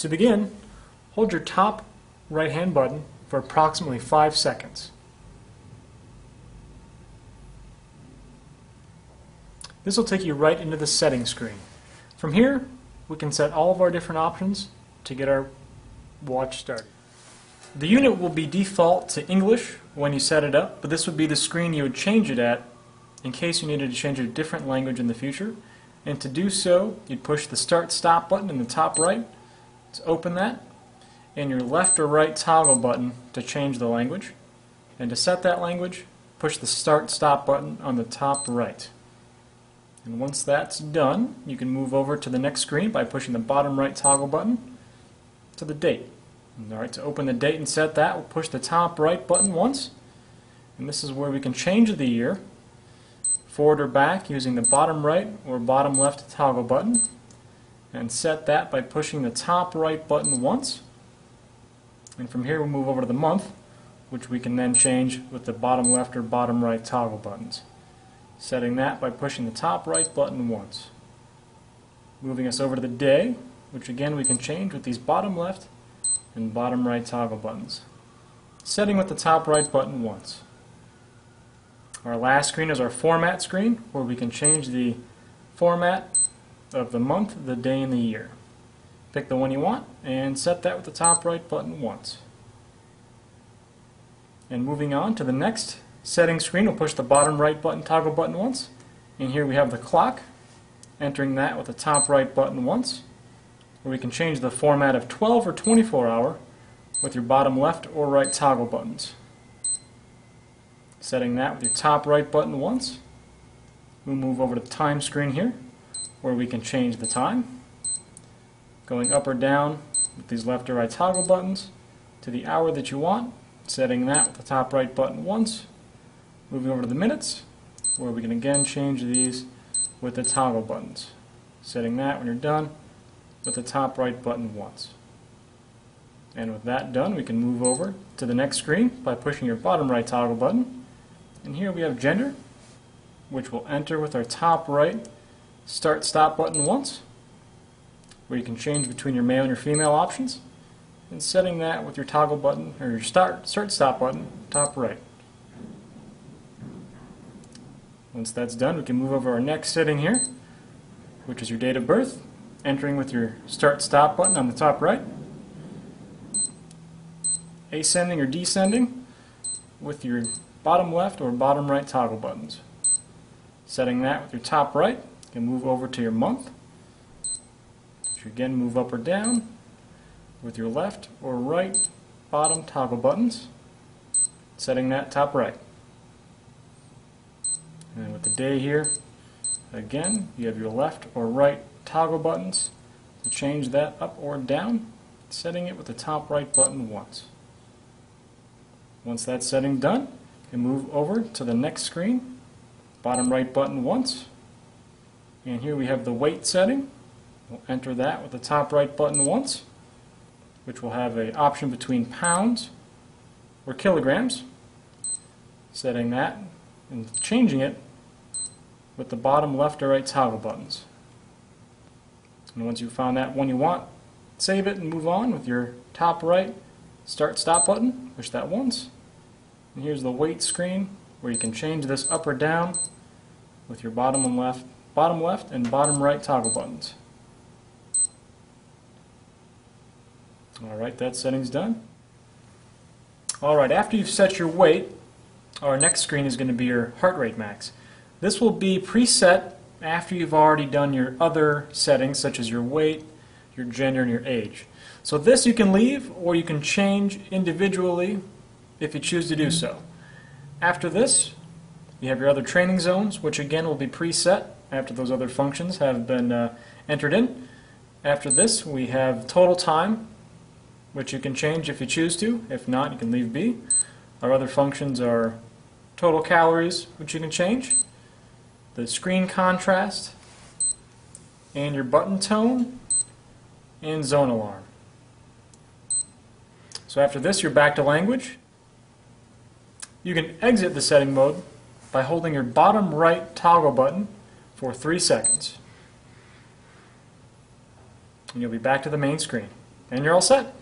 To begin, hold your top right hand button for approximately 5 seconds. This will take you right into the settings screen. From here, we can set all of our different options to get our watch started. The unit will be default to English when you set it up, but this would be the screen you would change it at in case you needed to change a different language in the future. And to do so, you'd push the Start/Stop button in the top right to open that, and your left or right toggle button to change the language. And to set that language, push the Start/Stop button on the top right. And once that's done, you can move over to the next screen by pushing the bottom right toggle button to the date. Alright, to open the date and set that, we'll push the top right button once. And this is where we can change the year, forward or back, using the bottom right or bottom left toggle button. And set that by pushing the top right button once. And from here we'll move over to the month, which we can then change with the bottom left or bottom right toggle buttons. Setting that by pushing the top right button once. Moving us over to the day, which again we can change with these bottom left and bottom right toggle buttons. Setting with the top right button once. Our last screen is our format screen, where we can change the format of the month, the day, and the year. Pick the one you want and set that with the top right button once. And moving on to the next settings screen, we'll push the bottom right button toggle button once. And here we have the clock, entering that with the top right button once, where we can change the format of 12 or 24 hour with your bottom left or right toggle buttons. Setting that with your top right button once. We'll move over to the time screen here, where we can change the time. Going up or down with these left or right toggle buttons to the hour that you want. Setting that with the top right button once. Moving over to the minutes, where we can again change these with the toggle buttons. Setting that when you're done with the top right button once. And with that done, we can move over to the next screen by pushing your bottom right toggle button. And here we have gender, which we'll enter with our top right Start/Stop button once, where you can change between your male and your female options, and setting that with your toggle button, or your Start/Stop button, top right. Once that's done, we can move over our next setting here, which is your date of birth, entering with your Start/Stop button on the top right, ascending or descending with your bottom left or bottom right toggle buttons. Setting that with your top right, you can move over to your month, which you again move up or down with your left or right bottom toggle buttons. Setting that top right. And with the day here, again, you have your left or right toggle buttons to change that up or down, setting it with the top right button once. Once that setting done, you can move over to the next screen, bottom right button once, and here we have the weight setting. We'll enter that with the top right button once, which will have an option between pounds or kilograms. Setting that and changing it with the bottom left or right toggle buttons. And once you've found that one you want, save it and move on with your top right Start/Stop button. Push that once. And here's the weight screen, where you can change this up or down with your bottom left and bottom right toggle buttons. Alright, that setting's done. Alright, after you've set your weight, our next screen is going to be your heart rate max. This will be preset after you've already done your other settings, such as your weight, your gender, and your age. So this you can leave, or you can change individually if you choose to do so. After this, you have your other training zones, which again will be preset after those other functions have been entered in. After this, we have total time, which you can change if you choose to. If not, you can leave be. Our other functions are total calories, which you can change, the screen contrast, and your button tone, and zone alarm. So after this, you're back to language. You can exit the setting mode by holding your bottom right toggle button for 3 seconds. And you'll be back to the main screen. And you're all set.